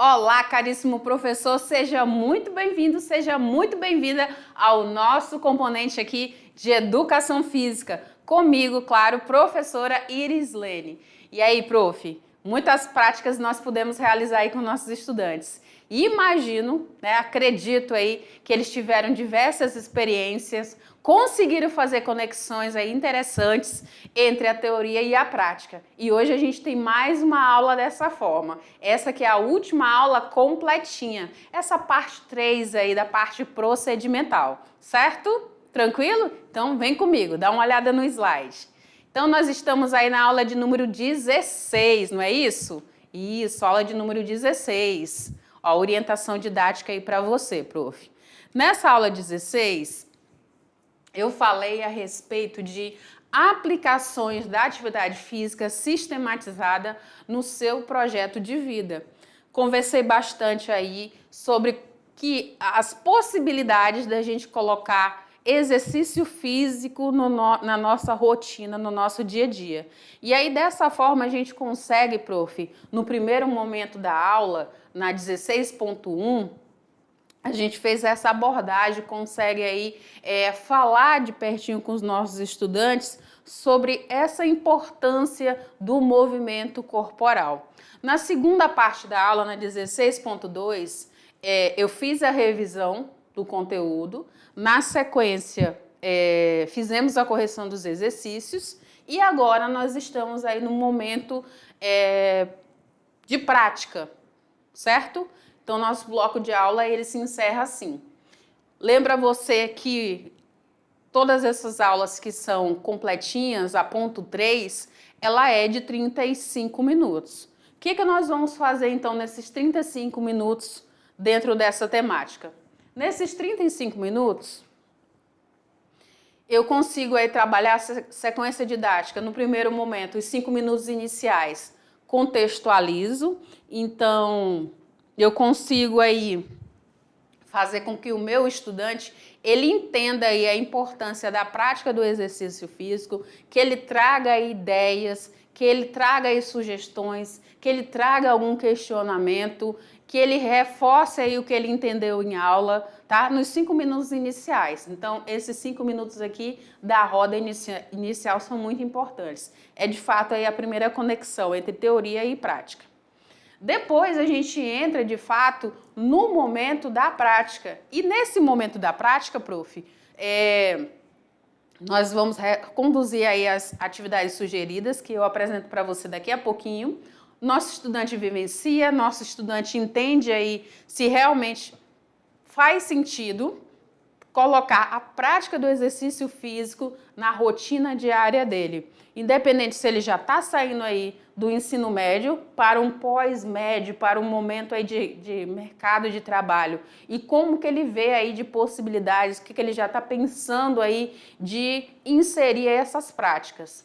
Olá, caríssimo professor, seja muito bem-vindo, seja muito bem-vinda ao nosso componente aqui de Educação Física. Comigo, claro, professora Irislene. E aí, prof, muitas práticas nós podemos realizar aí com nossos estudantes. E imagino, acredito aí que eles tiveram diversas experiências, conseguiram fazer conexões aí interessantes entre a teoria e a prática. E hoje a gente tem mais uma aula dessa forma. Essa que é a última aula completinha. Essa parte 3 aí da parte procedimental, certo? Tranquilo? Então vem comigo, dá uma olhada no slide. Então nós estamos aí na aula de número 16, não é isso? Isso, aula de número 16. Ó, orientação didática aí para você, prof. Nessa aula 16, eu falei a respeito de aplicações da atividade física sistematizada no seu projeto de vida. Conversei bastante aí sobre as possibilidades da gente colocar exercício físico na nossa rotina, no nosso dia a dia. E aí, dessa forma, a gente consegue, prof, no primeiro momento da aula, na 16.1, a gente fez essa abordagem, consegue aí falar de pertinho com os nossos estudantes sobre essa importância do movimento corporal. Na segunda parte da aula, na 16.2, eu fiz a revisão do conteúdo, na sequência fizemos a correção dos exercícios e agora nós estamos aí no momento de prática, certo? Então, nosso bloco de aula, ele se encerra assim. Lembra você que todas essas aulas que são completinhas, a ponto 3, ela é de 35 minutos. O que nós vamos fazer, então, nesses 35 minutos dentro dessa temática? Nesses 35 minutos, eu consigo aí trabalhar a sequência didática. No primeiro momento, os 5 minutos iniciais, contextualizo. Então, eu consigo aí fazer com que o meu estudante, ele entenda aí a importância da prática do exercício físico, que ele traga aí ideias, que ele traga aí sugestões, que ele traga algum questionamento, que ele reforce aí o que ele entendeu em aula, tá? Nos 5 minutos iniciais. Então, esses 5 minutos aqui da roda inicial são muito importantes. É, de fato, aí a primeira conexão entre teoria e prática. Depois a gente entra, de fato, no momento da prática. E nesse momento da prática, prof, nós vamos conduzir aí as atividades sugeridas, que eu apresento para você daqui a pouquinho. Nosso estudante vivencia, nosso estudante entende aí se realmente faz sentido colocar a prática do exercício físico na rotina diária dele. Independente se ele já está saindo aí do ensino médio para um pós-médio, para um momento aí de mercado de trabalho. E como que ele vê aí de possibilidades, o que ele já está pensando aí de inserir essas práticas.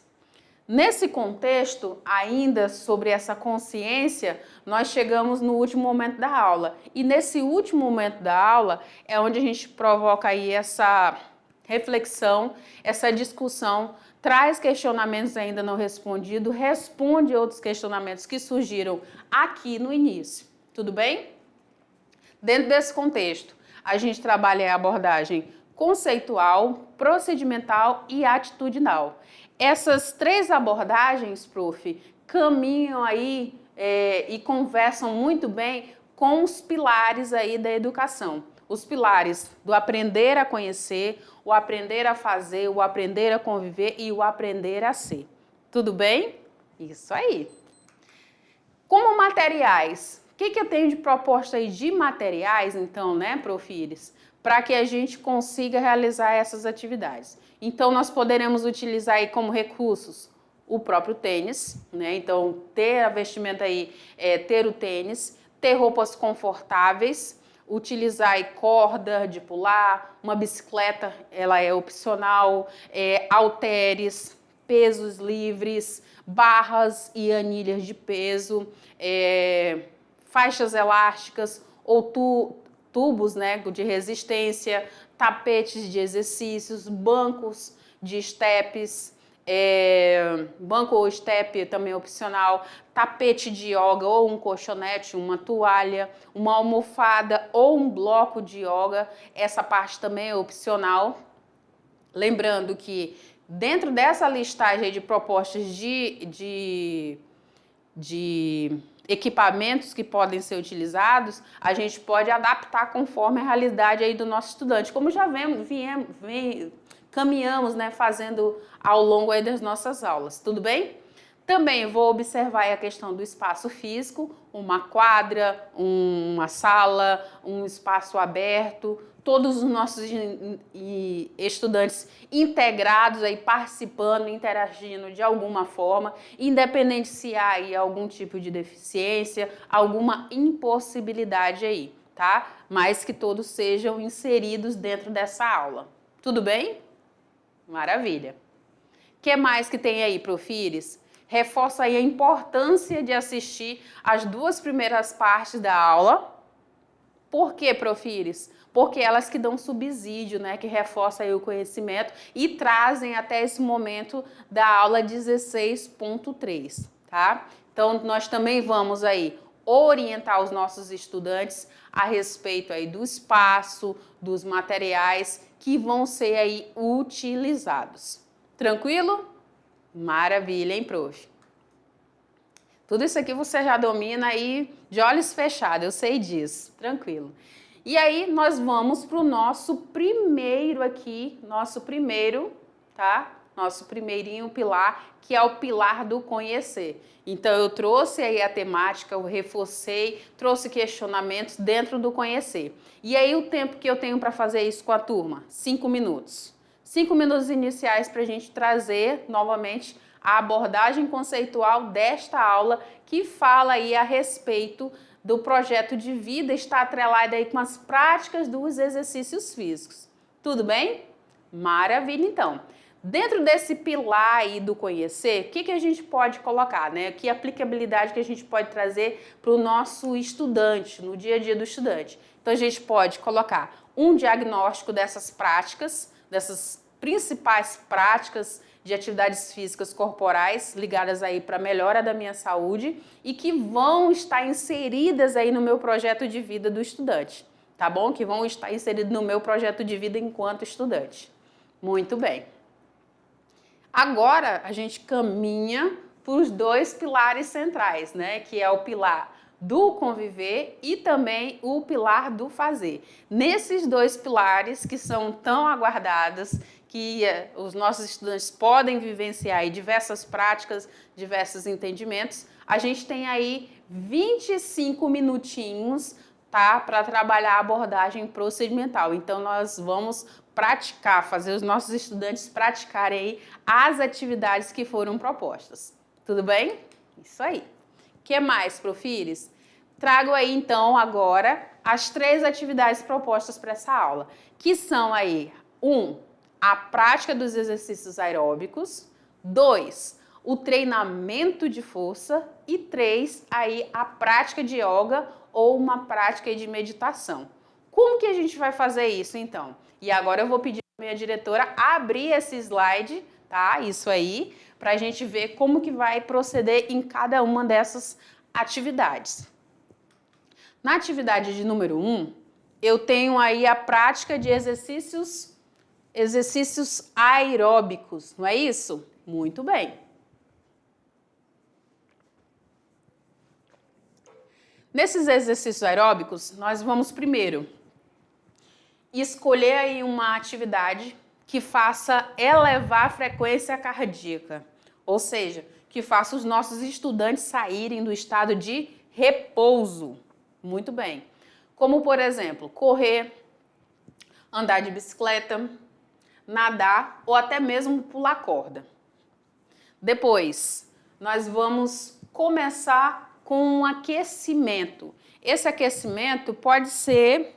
Nesse contexto, ainda sobre essa consciência, nós chegamos no último momento da aula. E nesse último momento da aula é onde a gente provoca aí essa reflexão, essa discussão, traz questionamentos ainda não respondidos, responde outros questionamentos que surgiram aqui no início. Tudo bem? Dentro desse contexto, a gente trabalha a abordagem conceitual, procedimental e atitudinal. Essas 3 abordagens, prof, caminham aí e conversam muito bem com os pilares aí da educação. Os pilares do aprender a conhecer, o aprender a fazer, o aprender a conviver e o aprender a ser. Tudo bem? Isso aí. Como materiais, o que eu tenho de proposta aí de materiais, então, né, prof. Iris, para que a gente consiga realizar essas atividades? Então, nós poderemos utilizar aí como recursos o próprio tênis, né? Então, ter a vestimenta aí, ter o tênis, ter roupas confortáveis, utilizar aí corda de pular, uma bicicleta, ela é opcional, halteres, pesos livres, barras e anilhas de peso, faixas elásticas ou tubos, né, de resistência, tapetes de exercícios, bancos de steps, banco ou step também é opcional, tapete de yoga ou um colchonete, uma toalha, uma almofada ou um bloco de yoga, essa parte também é opcional. Lembrando que dentro dessa listagem de propostas de equipamentos que podem ser utilizados, a gente pode adaptar conforme a realidade aí do nosso estudante, como já caminhamos, né, fazendo ao longo aí das nossas aulas, tudo bem? Também vou observar a questão do espaço físico, uma quadra, uma sala, um espaço aberto, todos os nossos estudantes integrados aí, participando, interagindo de alguma forma, independente se há aí algum tipo de deficiência, alguma impossibilidade aí, tá? Mas que todos sejam inseridos dentro dessa aula. Tudo bem? Maravilha. O que mais que tem aí, Profires? Reforça aí a importância de assistir as 2 primeiras partes da aula. Por quê, Profires? Porque elas que dão subsídio, né, que reforçam aí o conhecimento e trazem até esse momento da aula 16.3, tá? Então, nós também vamos aí orientar os nossos estudantes a respeito aí do espaço, dos materiais que vão ser aí utilizados. Tranquilo? Maravilha, hein, prof? Tudo isso aqui você já domina aí de olhos fechados, eu sei disso, tranquilo. E aí nós vamos para o nosso primeiro aqui, nosso primeirinho pilar, que é o pilar do conhecer. Então eu trouxe aí a temática, eu reforcei, trouxe questionamentos dentro do conhecer. E aí o tempo que eu tenho para fazer isso com a turma? 5 minutos. 5 minutos iniciais para a gente trazer novamente a abordagem conceitual desta aula que fala aí a respeito do projeto de vida, está atrelado aí com as práticas dos exercícios físicos. Tudo bem? Maravilha, então. Dentro desse pilar aí do conhecer, o que a gente pode colocar, né? Que aplicabilidade que a gente pode trazer para o nosso estudante, no dia a dia do estudante? Então, a gente pode colocar um diagnóstico dessas práticas, dessas principais práticas de atividades físicas corporais ligadas aí para a melhora da minha saúde e que vão estar inseridas aí no meu projeto de vida do estudante, tá bom? Que vão estar inseridas no meu projeto de vida enquanto estudante. Muito bem. Agora a gente caminha para os 2 pilares centrais, né? Que é o pilar do conviver e também o pilar do fazer. Nesses 2 pilares que são tão aguardados, que os nossos estudantes podem vivenciar aí diversas práticas, diversos entendimentos, a gente tem aí 25 minutinhos, tá, para trabalhar a abordagem procedimental. Então, nós vamos praticar, fazer os nossos estudantes praticarem aí as atividades que foram propostas. Tudo bem? Isso aí. O que mais, Profires? Trago aí, então, agora as 3 atividades propostas para essa aula, que são aí, 1, a prática dos exercícios aeróbicos, 2, o treinamento de força e 3, aí a prática de yoga ou uma prática de meditação. Como que a gente vai fazer isso, então? E agora eu vou pedir para minha diretora abrir esse slide, tá? Isso aí, para a gente ver como que vai proceder em cada uma dessas atividades. Na atividade de número 1, eu tenho aí a prática de exercícios aeróbicos, não é isso? Muito bem. Nesses exercícios aeróbicos, nós vamos primeiro escolher aí uma atividade que faça elevar a frequência cardíaca, ou seja, que faça os nossos estudantes saírem do estado de repouso. Muito bem. Como, por exemplo, correr, andar de bicicleta, nadar ou até mesmo pular corda. Depois, nós vamos começar com um aquecimento. Esse aquecimento pode ser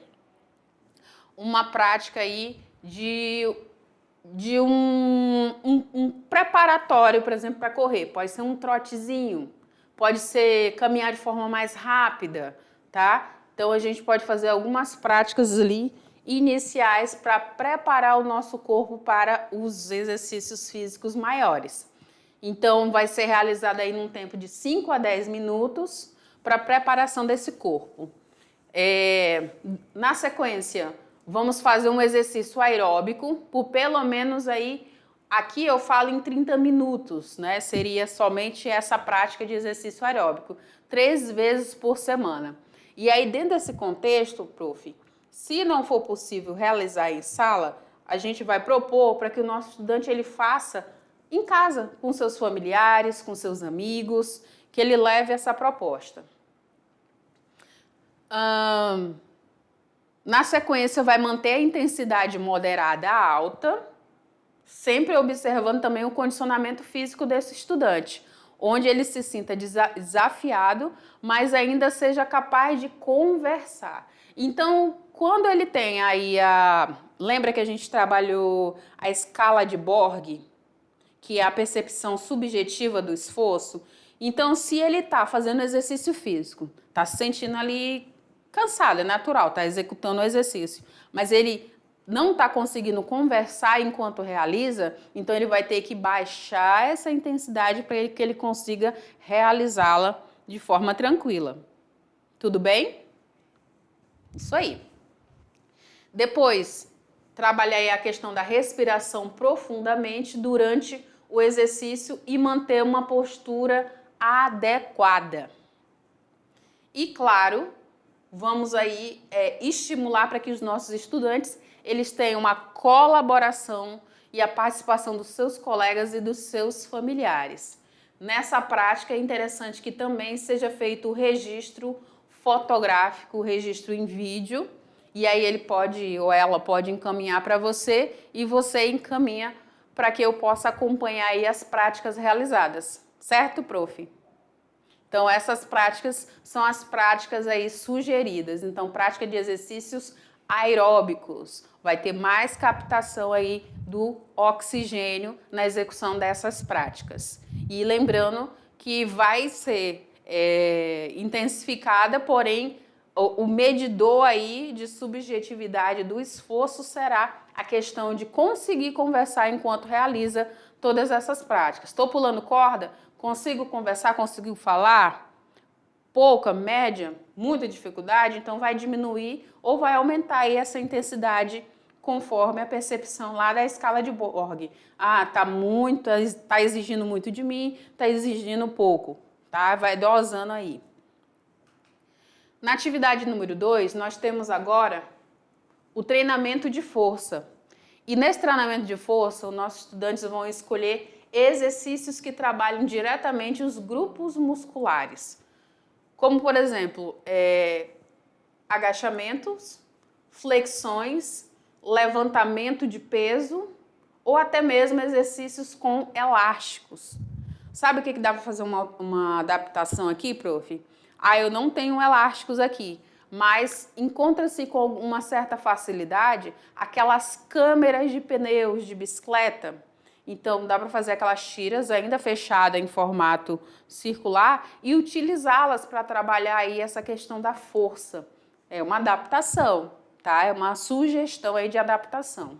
uma prática aí de um preparatório, por exemplo, para correr. Pode ser um trotezinho, pode ser caminhar de forma mais rápida, tá? Então, a gente pode fazer algumas práticas ali iniciais para preparar o nosso corpo para os exercícios físicos maiores. Então, vai ser realizado aí num tempo de 5 a 10 minutos para preparação desse corpo. Na sequência, vamos fazer um exercício aeróbico por pelo menos aí, aqui eu falo em 30 minutos, né? Seria somente essa prática de exercício aeróbico, 3 vezes por semana. E aí, dentro desse contexto, prof, se não for possível realizar em sala, a gente vai propor para que o nosso estudante ele faça em casa, com seus familiares, com seus amigos, que ele leve essa proposta. Na sequência, vai manter a intensidade moderada a alta, sempre observando também o condicionamento físico desse estudante, onde ele se sinta desafiado, mas ainda seja capaz de conversar. Então, quando ele tem aí lembra que a gente trabalhou a escala de Borg, que é a percepção subjetiva do esforço? Então, se ele está fazendo exercício físico, está se sentindo ali cansado, é natural, está executando o exercício, mas ele não está conseguindo conversar enquanto realiza, então ele vai ter que baixar essa intensidade para que ele consiga realizá-la de forma tranquila. Tudo bem? Isso aí. Depois, trabalhar aí a questão da respiração profundamente durante o exercício e manter uma postura adequada. E claro, vamos aí estimular para que os nossos estudantes eles tenham uma colaboração e a participação dos seus colegas e dos seus familiares. Nessa prática é interessante que também seja feito o registro fotográfico, o registro em vídeo, e aí ele pode ou ela pode encaminhar para você e você encaminha para que eu possa acompanhar aí as práticas realizadas. Certo, prof? Então, essas práticas são as práticas aí sugeridas. Então, prática de exercícios aeróbicos. Vai ter mais captação aí do oxigênio na execução dessas práticas. E lembrando que vai ser intensificada, porém, o medidor aí de subjetividade do esforço será a questão de conseguir conversar enquanto realiza todas essas práticas. Estou pulando corda? Consigo conversar? Consigo falar? Pouca, média, muita dificuldade? Então vai diminuir ou vai aumentar aí essa intensidade conforme a percepção lá da escala de Borg. Ah, tá exigindo muito de mim, tá exigindo pouco, tá? Vai dosando aí. Na atividade número 2, nós temos agora o treinamento de força. E nesse treinamento de força, os nossos estudantes vão escolher exercícios que trabalhem diretamente os grupos musculares. Como, por exemplo, agachamentos, flexões, levantamento de peso ou até mesmo exercícios com elásticos. Sabe o que dá para fazer uma adaptação aqui, prof? Eu não tenho elásticos aqui, mas encontra-se com uma certa facilidade aquelas câmeras de pneus de bicicleta. Então, dá para fazer aquelas tiras ainda fechadas em formato circular e utilizá-las para trabalhar aí essa questão da força. É uma adaptação, tá? É uma sugestão aí de adaptação.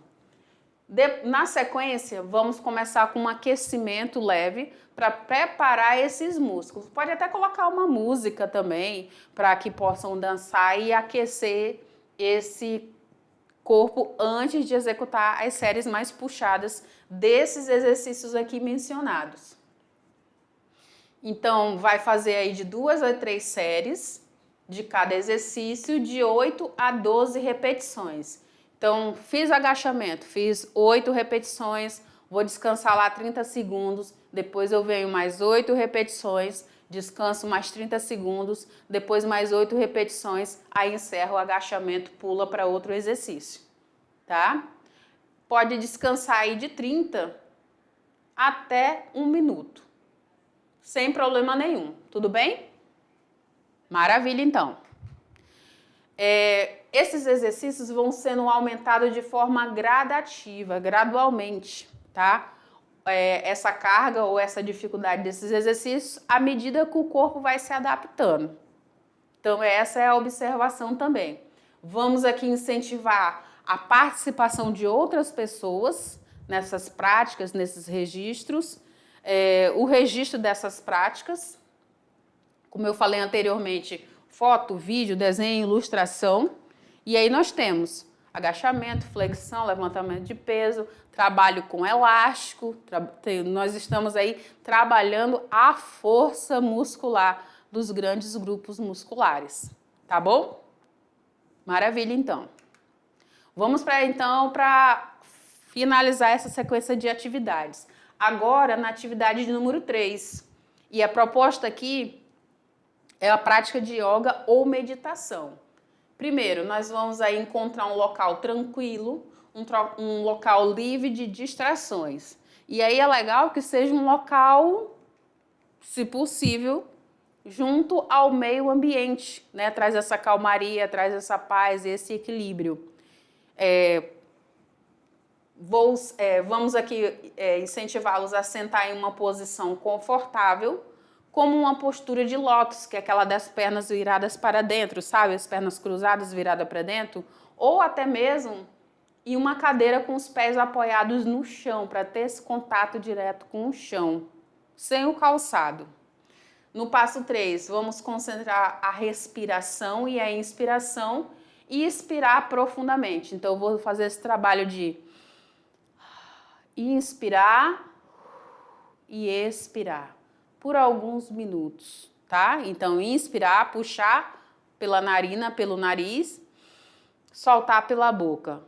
Na sequência, vamos começar com um aquecimento leve para preparar esses músculos. Pode até colocar uma música também para que possam dançar e aquecer esse corpo antes de executar as séries mais puxadas desses exercícios aqui mencionados. Então, vai fazer aí de 2 a 3 séries de cada exercício, de 8 a 12 repetições. Então, fiz agachamento, fiz 8 repetições, vou descansar lá 30 segundos, depois eu venho mais 8 repetições, descanso mais 30 segundos, depois mais 8 repetições, aí encerro o agachamento, pula para outro exercício, tá? Pode descansar aí de 30 até 1 minuto, sem problema nenhum, tudo bem? Maravilha, então. Esses exercícios vão sendo aumentados de forma gradativa, gradualmente, tá? Essa carga ou essa dificuldade desses exercícios à medida que o corpo vai se adaptando. Então, essa é a observação também. Vamos aqui incentivar a participação de outras pessoas nessas práticas, nesses registros, o registro dessas práticas, como eu falei anteriormente, foto, vídeo, desenho, ilustração, e aí nós temos agachamento, flexão, levantamento de peso, trabalho com elástico, nós estamos aí trabalhando a força muscular dos grandes grupos musculares, tá bom? Maravilha, então. Vamos para finalizar essa sequência de atividades. Agora, na atividade de número 3. E a proposta aqui é a prática de yoga ou meditação. Primeiro, nós vamos aí encontrar um local tranquilo, um local livre de distrações. E aí é legal que seja um local, se possível, junto ao meio ambiente, né? Traz essa calmaria, traz essa paz, esse equilíbrio. Vamos aqui incentivá-los a sentar em uma posição confortável, como uma postura de lótus, que é aquela das pernas viradas para dentro, sabe? As pernas cruzadas viradas para dentro. Ou até mesmo em uma cadeira com os pés apoiados no chão, para ter esse contato direto com o chão, sem o calçado. No passo 3, vamos concentrar a respiração e a inspiração e expirar profundamente. Então, eu vou fazer esse trabalho de inspirar e expirar por alguns minutos, tá? Então, inspirar, puxar pela narina, pelo nariz, soltar pela boca.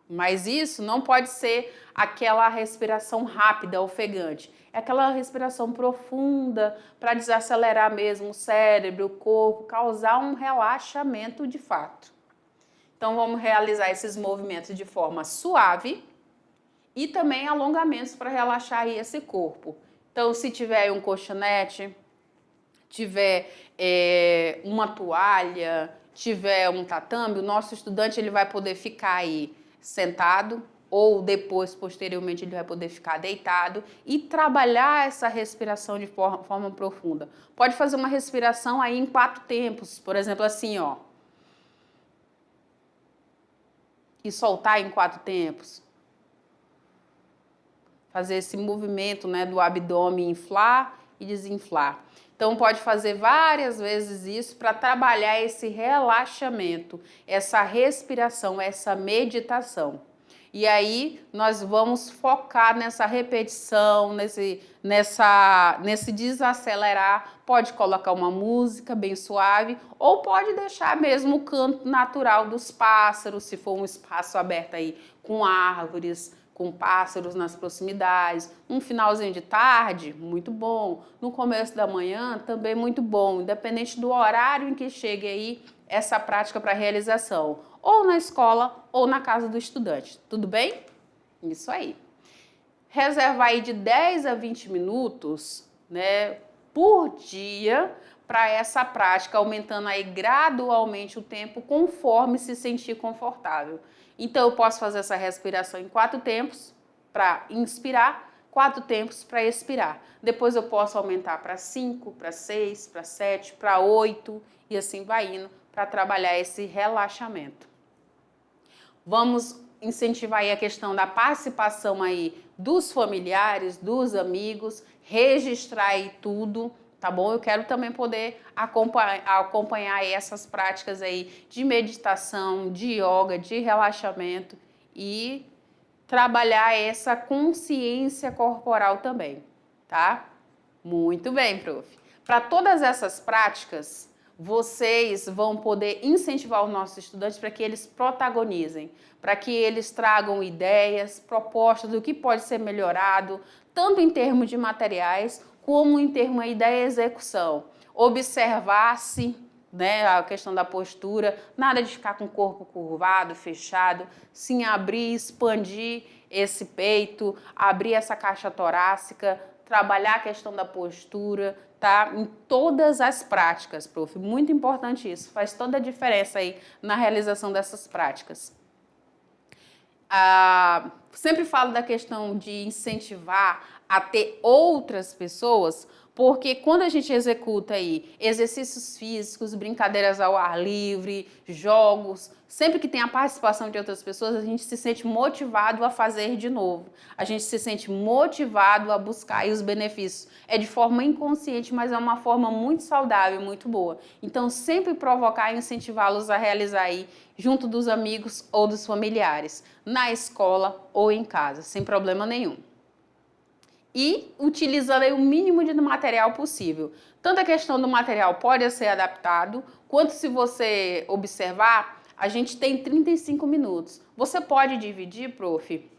Mas isso não pode ser aquela respiração rápida, ofegante. É aquela respiração profunda para desacelerar mesmo o cérebro, o corpo, causar um relaxamento de fato. Então, vamos realizar esses movimentos de forma suave e também alongamentos para relaxar aí esse corpo. Então, se tiver um colchonete, tiver uma toalha, tiver um tatame, o nosso estudante ele vai poder ficar aí sentado ou depois, posteriormente, ele vai poder ficar deitado e trabalhar essa respiração de forma profunda. Pode fazer uma respiração aí em 4 tempos, por exemplo, assim, ó. E soltar em 4 tempos. Fazer esse movimento, né, do abdômen, inflar e desinflar. Então, pode fazer várias vezes isso para trabalhar esse relaxamento, essa respiração, essa meditação. E aí, nós vamos focar nessa repetição, nesse desacelerar. Pode colocar uma música bem suave ou pode deixar mesmo o canto natural dos pássaros, se for um espaço aberto aí com árvores, com pássaros nas proximidades. Um finalzinho de tarde, muito bom. No começo da manhã, também muito bom, independente do horário em que chegue aí essa prática para realização, ou na escola ou na casa do estudante. Tudo bem? Isso aí. Reservar aí de 10 a 20 minutos, né, por dia para essa prática, aumentando aí gradualmente o tempo conforme se sentir confortável. Então, eu posso fazer essa respiração em 4 tempos para inspirar, 4 tempos para expirar. Depois eu posso aumentar para 5, para 6, para 7, para 8 e assim vai indo para trabalhar esse relaxamento. Vamos incentivar aí a questão da participação aí dos familiares, dos amigos, registrar aí tudo, tá bom? Eu quero também poder acompanhar essas práticas aí de meditação, de yoga, de relaxamento e trabalhar essa consciência corporal também, tá? Muito bem, prof. Para todas essas práticas, vocês vão poder incentivar os nossos estudantes para que eles protagonizem, para que eles tragam ideias, propostas do que pode ser melhorado, tanto em termos de materiais, como em termos aí da execução. Observar-se, né, a questão da postura, nada de ficar com o corpo curvado, fechado, sim abrir, expandir esse peito, abrir essa caixa torácica, trabalhar a questão da postura, tá? Em todas as práticas, prof. Muito importante isso, faz toda a diferença aí na realização dessas práticas. Sempre falo da questão de incentivar a ter outras pessoas, porque quando a gente executa aí exercícios físicos, brincadeiras ao ar livre, jogos, sempre que tem a participação de outras pessoas, a gente se sente motivado a fazer de novo. A gente se sente motivado a buscar aí os benefícios. É de forma inconsciente, mas é uma forma muito saudável, muito boa. Então, sempre provocar e incentivá-los a realizar aí junto dos amigos ou dos familiares, na escola ou em casa, sem problema nenhum. E utilizando aí o mínimo de material possível. Tanto a questão do material pode ser adaptado, quanto se você observar, a gente tem 35 minutos. Você pode dividir, prof,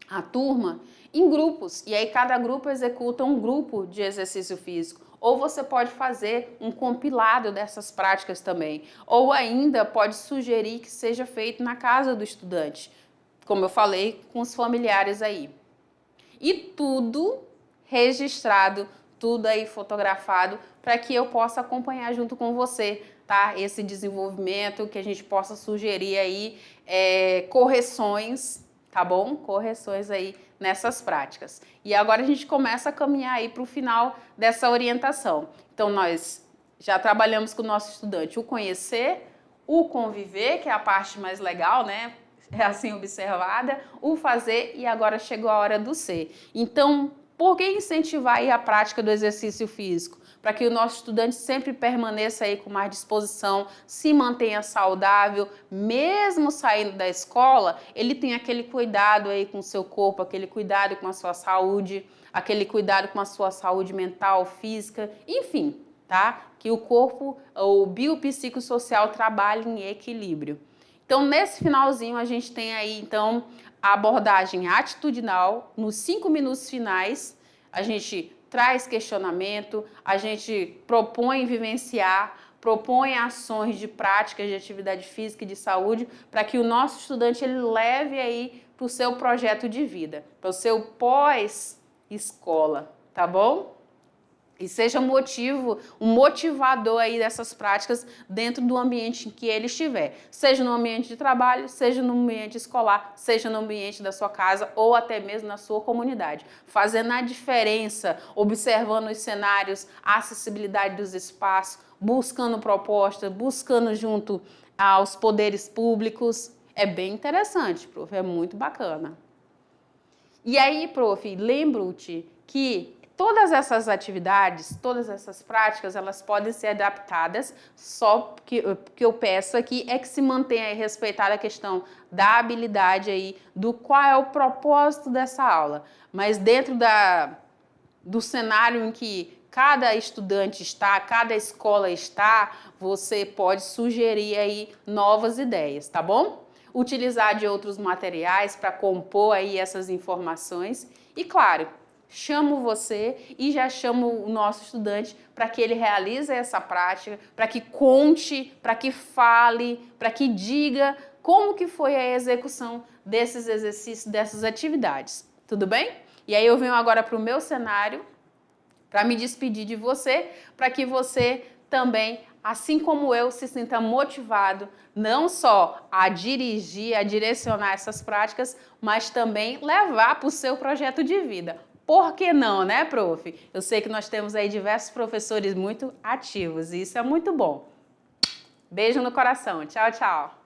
a turma em grupos, e aí cada grupo executa um grupo de exercício físico. Ou você pode fazer um compilado dessas práticas também. Ou ainda pode sugerir que seja feito na casa do estudante, como eu falei, com os familiares aí. E tudo registrado, tudo aí fotografado, para que eu possa acompanhar junto com você, tá? Esse desenvolvimento, que a gente possa sugerir aí correções, tá bom? Correções aí nessas práticas. E agora a gente começa a caminhar aí para o final dessa orientação. Então, nós já trabalhamos com o nosso estudante o conhecer, o conviver, que é a parte mais legal, né? É assim observada, o fazer, e agora chegou a hora do ser. Então, por que incentivar aí a prática do exercício físico? Para que o nosso estudante sempre permaneça aí com mais disposição, se mantenha saudável, mesmo saindo da escola, ele tem aquele cuidado aí com o seu corpo, aquele cuidado com a sua saúde, aquele cuidado com a sua saúde mental, física, enfim, tá? Que o corpo, o biopsicossocial trabalhe em equilíbrio. Então, nesse finalzinho, a gente tem aí, então, a abordagem atitudinal. Nos 5 minutos finais, a gente traz questionamento, a gente propõe vivenciar, propõe ações de práticas de atividade física e de saúde, para que o nosso estudante ele leve aí para o seu projeto de vida, para o seu pós-escola, tá bom? E seja um motivador aí dessas práticas dentro do ambiente em que ele estiver. Seja no ambiente de trabalho, seja no ambiente escolar, seja no ambiente da sua casa ou até mesmo na sua comunidade. Fazendo a diferença, observando os cenários, a acessibilidade dos espaços, buscando propostas, buscando junto aos poderes públicos. É bem interessante, prof, é muito bacana. E aí, prof, lembro-te que todas essas atividades, todas essas práticas, elas podem ser adaptadas, só que eu peço aqui é que se mantenha aí respeitada a questão da habilidade aí, do qual é o propósito dessa aula. Mas dentro do cenário em que cada estudante está, cada escola está, você pode sugerir aí novas ideias, tá bom? Utilizar de outros materiais para compor aí essas informações e, claro, chamo você e já chamo o nosso estudante para que ele realize essa prática, para que conte, para que fale, para que diga como que foi a execução desses exercícios, dessas atividades. Tudo bem? E aí eu venho agora para o meu cenário para me despedir de você, para que você também, assim como eu, se sinta motivado não só a dirigir, a direcionar essas práticas, mas também levar para o seu projeto de vida. Por que não, né, prof? Eu sei que nós temos aí diversos professores muito ativos e isso é muito bom. Beijo no coração. Tchau, tchau.